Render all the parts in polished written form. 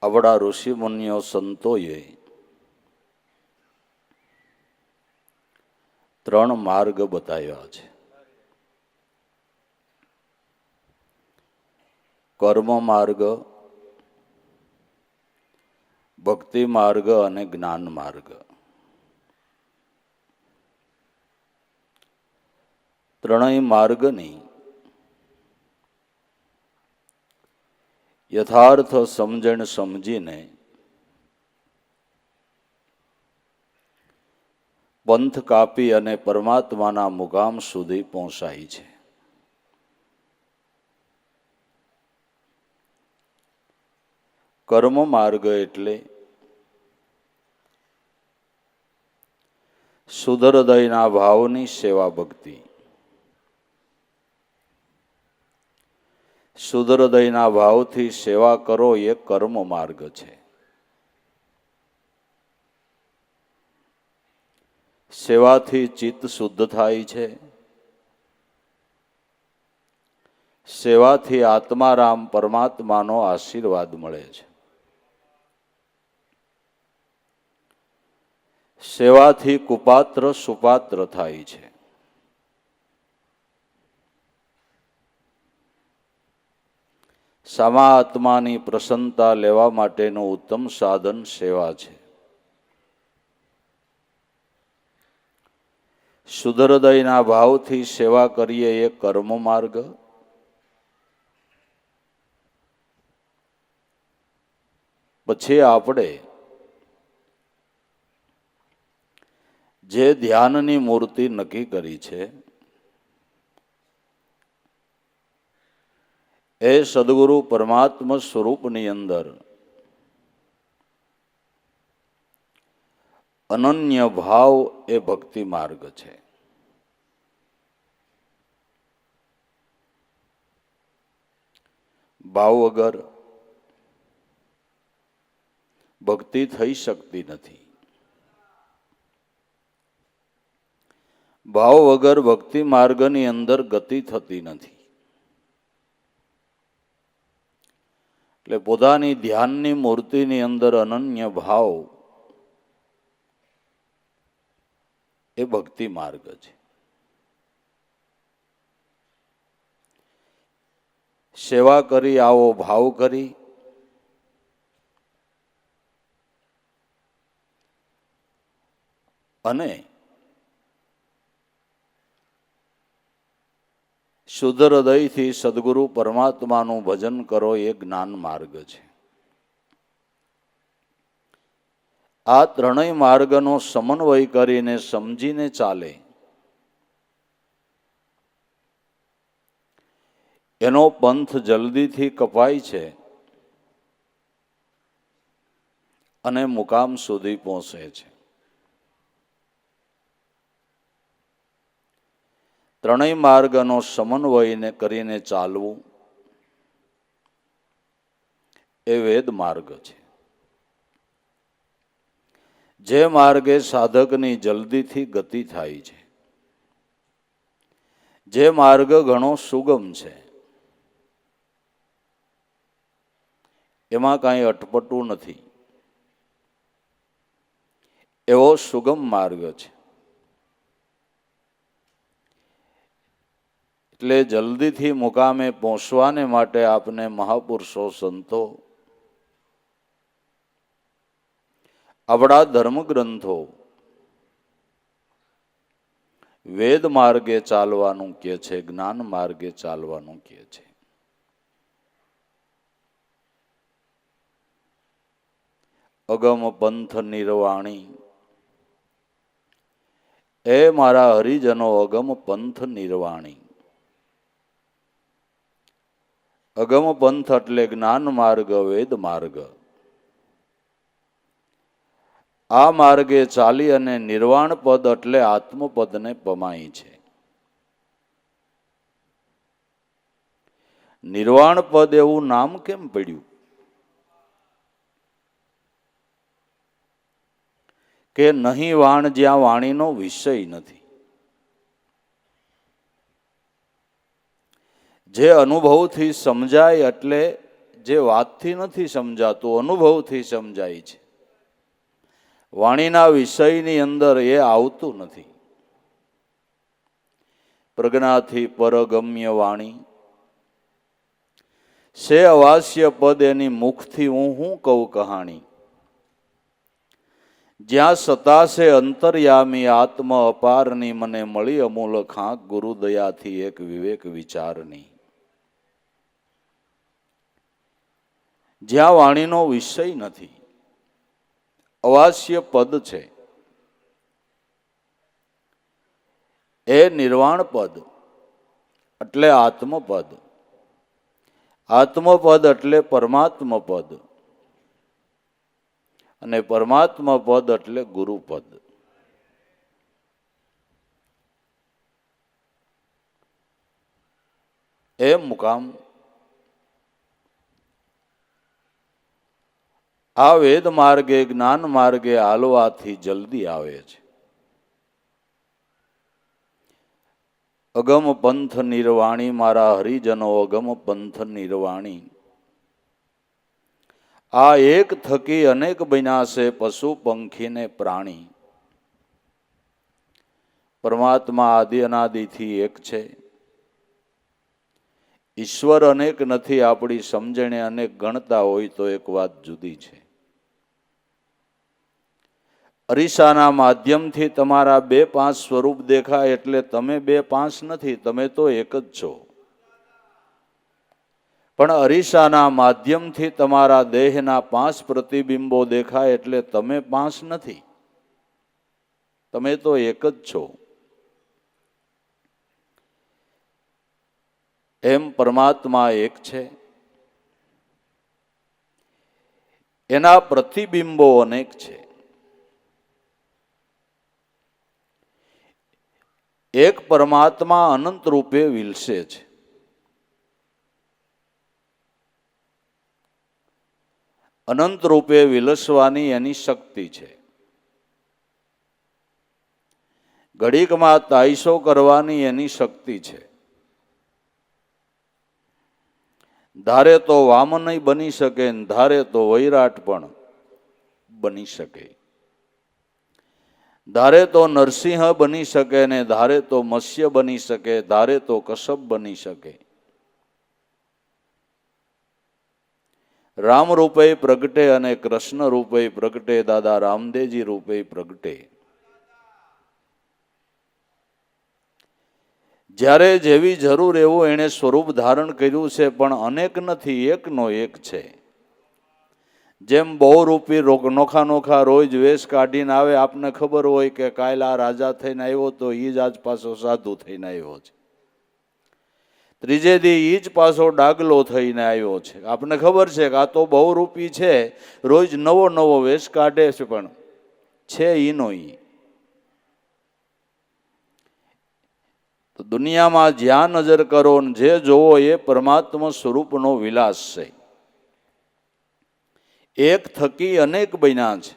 આવડા ઋષિ મુનિઓ સંતોએ 3 માર્ગ બતાવ્યા છે. કર્મ માર્ગ, ભક્તિ માર્ગ અને જ્ઞાન માર્ગ. 3 માર્ગની યથાર્થ સમજણ સમજીને પંથ કાપી અને પરમાત્માના મુકામ સુધી પહોંચાય છે. કર્મ માર્ગ એટલે શુદ્ધ હૃદયના ભાવની સેવા ભક્તિ. શુદ્ધ હૃદયના ભાવથી સેવા કરો એ કર્મ માર્ગ છે. સેવાથી ચિત્ત શુદ્ધ થાય છે. સેવાથી આત્મારામ પરમાત્માનો આશીર્વાદ મળે છે. સેવાથી કુપાત્ર સુપાત્ર થાય છે. સામા આત્માની પ્રસન્નતા લેવા માટેનું ઉત્તમ સાધન સેવા છે. શુદ્ધ હૃદયના ભાવથી સેવા કરીએ એ કર્મ માર્ગ. પછી આપણે જે ધ્યાનની મૂર્તિ નક્કી કરી છે એ સદગુરુ પરમાત્મા સ્વરૂપની અંદર અનન્ય ભાવ એ ભક્તિ માર્ગ છે. ભાવ વગર ભક્તિ થઈ શકતી નથી. ભાવ વગર ભક્તિ માર્ગની અંદર ગતિ થતી નથી. એટલે પોતાની ધ્યાનની મૂર્તિની અંદર અનન્ય ભાવ એ ભક્તિ માર્ગ છે. સેવા કરી આવો ભાવ કરી અને શુદ્ધ હૃદયથી સદગુરુ પરમાત્માનું ભજન કરો એ જ્ઞાન માર્ગ છે. આ 3 માર્ગનો સમન્વય કરીને સમજીને ચાલે એનો પંથ જલ્દીથી કપાય છે અને મુકામ સુધી પહોંચે છે. 3 માર્ગનો સમન્વય કરીને ચાલવું એ વેદ માર્ગ છે. જે માર્ગે સાધકની જલ્દીથી ગતિ થાય છે, જે માર્ગ ઘણો સુગમ છે, એમાં કાંઈ અટપટું નથી, એવો સુગમ માર્ગ છે. એટલે જલ્દીથી મુકામે પહોંચવાને માટે આપને મહાપુરુષો સંતો આપણા ધર્મગ્રંથો વેદ માર્ગે ચાલવાનું કહે છે, જ્ઞાન માર્ગે ચાલવાનું કહે છે. અગમ પંથ નિર્વાણી એ મારા હરિજનો અગમ પંથ નિર્વાણી. અગમ પંથ એટલે જ્ઞાન માર્ગ, વેદ માર્ગ. આ માર્ગે ચાલી અને નિર્વાણ પદ એટલે આત્મપદને પમાય છે. નિર્વાણ પદ એવું નામ કેમ પડ્યું? કે નહીં વાણ જ્યાં વાણીનો વિષય નથી. જે અનુભવથી સમજાય એટલે જે વાતથી નથી સમજાતું, અનુભવથી સમજાય છે. વાણીના વિષયની અંદર એ આવતું નથી. પ્રજ્ઞાથી પરગમ્ય વાણી સે અવાસ્ય પદ, એની મુખથી હું કહું કહાણી. જ્યાં સતા છે અંતર્યામી આત્મ અપારની, મને મળી અમૂલ ખાંક ગુરુદયાથી એક વિવેક વિચારની. જ્યાં વાણીનો વિષય નથી, અવાસ્ય પદ છે, એ નિર્વાણ પદ એટલે આત્મપદ. આત્મપદ એટલે પરમાત્મ પદ, અને પરમાત્મા પદ એટલે ગુરુપદ. એ મુકામ આ વેદ માર્ગે, જ્ઞાન માર્ગે હાલવાથી જલ્દી આવે છે. અગમ પંથ નિર્વાણી, મારા હરિજનો અગમ પંથ નિર્વાણી. આ એક થકી અનેક બન્યા છે પશુ પંખી ને પ્રાણી. પરમાત્મા આદિ અનાદિથી એક છે. ઈશ્વર અનેક નથી, આપણી સમજણે અનેક ગણતા હોય તો એક વાત જુદી છે. અરીસાના માધ્યમથી તમારા 2-5 સ્વરૂપ દેખાય એટલે તમે 2-5 નથી, તમે તો એક જ છો. પણ અરીસાના માધ્યમથી તમારા દેહના 5 પ્રતિબિંબો દેખાય એટલે તમે 5 નથી, તમે તો એક જ છો. એમ પરમાત્મા એક છે, એના પ્રતિબિંબો અનેક છે. એક પરમાત્મા અનંત રૂપે વિલસે છે. અનંત રૂપે વિલસવાની એની શક્તિ છે. ઘડીકમાં તાઈસો કરવાની એની શક્તિ છે. ધારે તો વામન બની શકે, ધારે તો વૈરાટ પણ બની શકે. ધારે તો નરસિંહ બની શકે ને ધારે તો મત્સ્ય બની શકે, ધારે તો કશ્યપ બની શકે. રામ રૂપે પ્રગટે અને કૃષ્ણ રૂપે પ્રગટે, દાદા રામદેવજી રૂપે પ્રગટે. જ્યારે જેવી જરૂર એવું એણે સ્વરૂપ ધારણ કર્યું છે, પણ અનેક નથી, એકનો એક છે. જેમ બહુરૂપી નોખા નોખા રોજ વેશ કાઢીને આવે, આપને ખબર હોય કે કાલ આ રાજા થઈને આવ્યો તો એ જ આજ પાછો સાધુ થઈને આવ્યો છે. ત્રીજે દી એ જ પાછો ડાગલો થઈને આવ્યો છે. આપને ખબર છે કે આ તો બહુરૂપી છે, રોજ નવો નવો વેશ કાઢે છે, પણ છે ઈનો ઈ. તો દુનિયામાં જ્યાં નજર કરો જે જોવો એ પરમાત્મા સ્વરૂપનો વિલાસ છે. એક થકી અનેક બન્યા છે.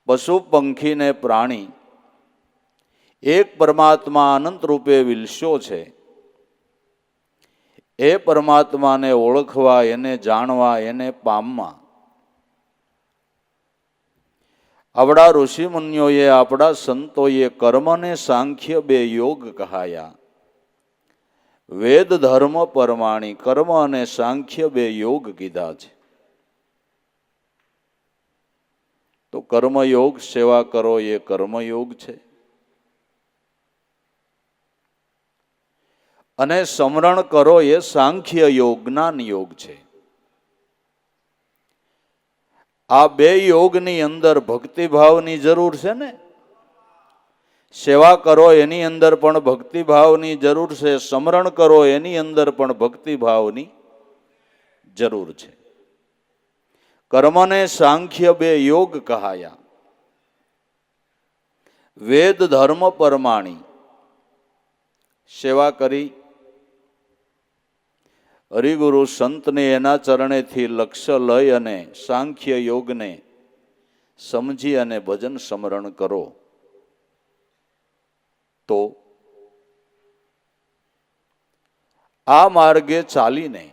પશુ પંખી ને પ્રાણી એક પરમાત્મા અનંત રૂપે વિલસ્યો છે. એ પરમાત્માને ઓળખવા, એને જાણવા, એને પામવા આપણા ઋષિ મુનિઓએ, આપણા સંતોએ કર્મને સાંખ્ય 2 યોગ કહાયા. વેદ ધર્મ પરમાણી, કર્મ અને સાંખ્ય 2 યોગ કીધા છે. તો કર્મયોગ, સેવા કરો એ કર્મયોગ છે, અને સ્મરણ કરો એ સાંખ્ય યોગ, જ્ઞાન યોગ છે. આ 2 યોગની અંદર ભક્તિભાવની જરૂર છે ને. સેવા કરો એની અંદર પણ ભક્તિભાવની જરૂર છે, સ્મરણ કરો એની અંદર પણ ભક્તિભાવની જરૂર છે. કર્મને સાંખ્ય 2 યોગ કહાયા. વેદ ધર્મ પરમાણી, સેવા કરી હરિગુરુ સંતને એના ચરણેથી લક્ષ્ય લઈ અને સાંખ્ય યોગને સમજી અને ભજન સ્મરણ કરો તો આ માર્ગે ચાલીને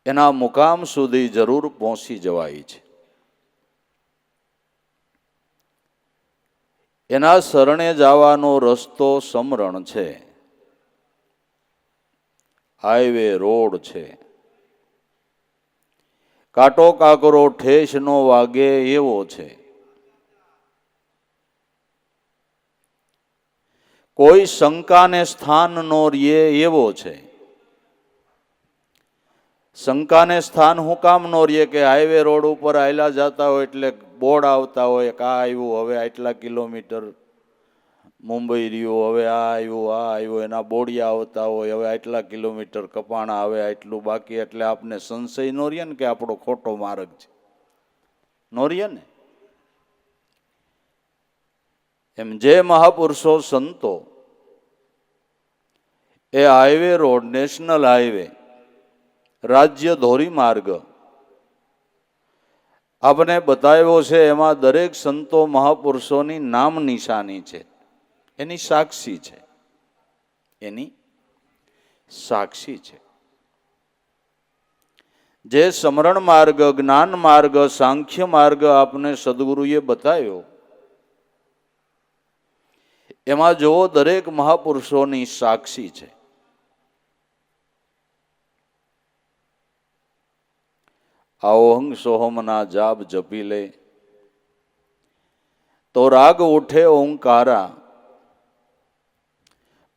એના મુકામ સુધી જરૂર પહોંચી જવાય છે. એના શરણે જવાનો રસ્તો સમરણ છે, હાઈવે રોડ છે. કાંટો કાકરો ઠેસ નો વાગે એવો છે. કોઈ શંકાને સ્થાન નો રહીએ એવો છે. શંકાને સ્થાન હું કામ નો રહીએ કે હાઈવે રોડ ઉપર આયલા જતા હોય એટલે બોર્ડ આવતા હોય કે આ આવ્યું હવે આટલા કિલોમીટર મુંબઈ રહ્યું, હવે આ આવ્યું, એના બોડિયા આવતા હોય હવે આટલા કિલોમીટર કપાણા, હવે આટલું બાકી, એટલે આપને સંશય નો રહીએ ને કે આપણો ખોટો માર્ગ છે, નો રહીએ ને. એમ જે મહાપુરુષો સંતો એ હાઈવે રોડ, નેશનલ હાઈવે, રાજ્ય ધોરી માર્ગ આપને બતાવ્યો છે, એમાં દરેક સંતો મહાપુરુષોની નામ નિશાની છે, એની સાક્ષી છે, એની સાક્ષી છે. જે સમરણ માર્ગ, જ્ઞાન માર્ગ, સાંખ્ય માર્ગ આપને સદગુરુએ બતાવ્યો, એમાં જો દરેક મહાપુરુષોની સાક્ષી છે. અહોંગ સોહમના જાપ જપી લે તો રાગ ઉઠે ઓંકારા,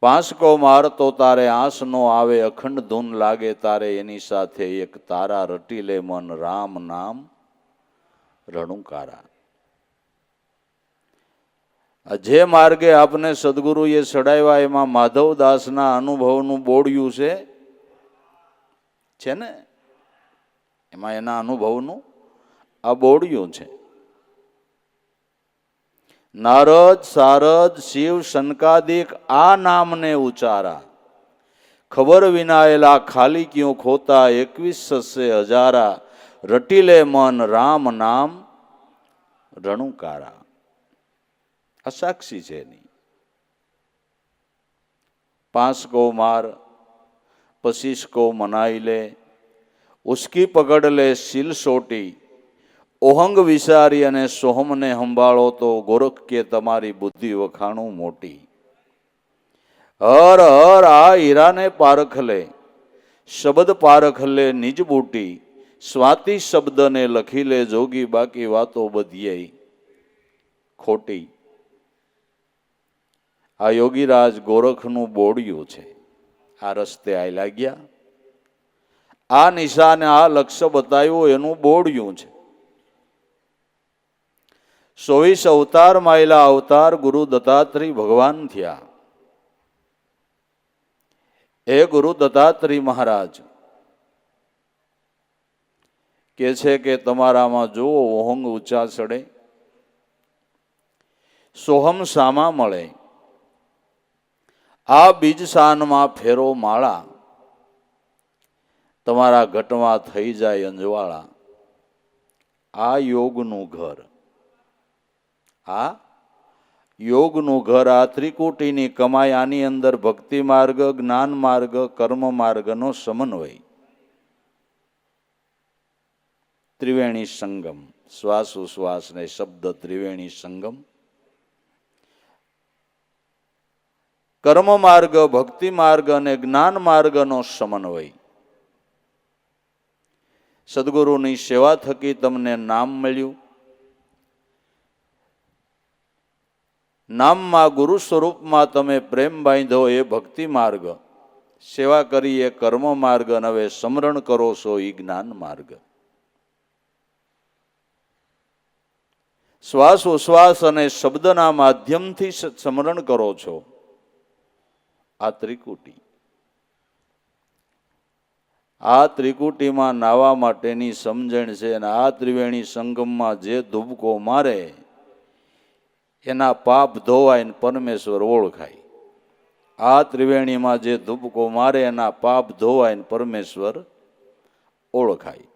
પાંસકો મારતો તારે આંસ નો આવે, અખંડ ધૂન લાગે તારે એની સાથે એક તારા, રટી લે મન રામ નામ રણુકારા. જે માર્ગે આપને સદગુરુએ ચડાવ્યા એમાં માધવદાસના અનુભવનું બોડિયું છે ને, એમાં એના અનુભવનું આ બોડિયું છે. નારદ સારદ શિવ શનકાદિક આ નામને ઉચારા, ખબર વિનાયેલા ખાલી ક્યું ખોતા, 21 સસે હજારા, રટી લે મન રામ નામ રણુકારા. આ સાક્ષી છે એની. 5 को मार 25 को मनाई ले, उसकी पकड़ ले સીલ સોટી, ઓહંગ વિસારી અને સોહમને સંભાળો તો ગોરખ કે તમારી બુદ્ધિ વખાણું મોટી. હર હર આ હીરાને પારખ લે, શબ્દ પારખ લે નિજ બૂટી, સ્વાતિ શબ્દને લખી લે જોગી, બાકી વાતો બધી ખોટી. આ યોગીરાજ ગોરખનું બોડિયું છે. આ રસ્તે આયલા ગયા, આ નિશાને આ લક્ષ્ય બતાવ્યું, એનું બોડિયું છે. 24 અવતાર માયલા અવતાર ગુરુ દત્તાત્રેય ભગવાન થયા. એ ગુરુ દત્તાત્રેય મહારાજ કે છે કે તમારામાં જો ઓહંગ ઊંચા ચડે, સોહમ સામા મળે, આ બીજ સાનમાં ફેરો માળા, તમારા ઘટમાં થઈ જાય અંજવાળા. આ યોગનું ઘર, આ યોગનું ઘર, આ ત્રિકુટીની કમાઈ, આની અંદર ભક્તિ માર્ગ, જ્ઞાન માર્ગ, કર્મ માર્ગનો સમન્વય. ત્રિવેણી સંગમ, શ્વાસ ઉશ્વાસ ને શબ્દ ત્રિવેણી સંગમ. કર્મ માર્ગ, ભક્તિ માર્ગ અને જ્ઞાન માર્ગનો સમન્વય. સદગુરુની સેવા થકી તમને નામ મળ્યું. નામમાં ગુરુ સ્વરૂપમાં તમે પ્રેમ બાંધો એ ભક્તિ માર્ગ, સેવા કરી એ કર્મ માર્ગ, અને હવે સમરણ કરો છો એ જ્ઞાન માર્ગ. શ્વાસ ઉશ્વાસ અને શબ્દના માધ્યમથી સમરણ કરો છો, આ ત્રિકુટી. આ ત્રિકુટીમાં નાવા માટેની સમજણ છે, અને આ ત્રિવેણી સંગમમાં જે ધુબકો મારે એના પાપ ધોવાય ને પરમેશ્વર ઓળખાય. આ ત્રિવેણીમાં જે ધુબકો મારે એના પાપ ધોવાય ને પરમેશ્વર ઓળખાય.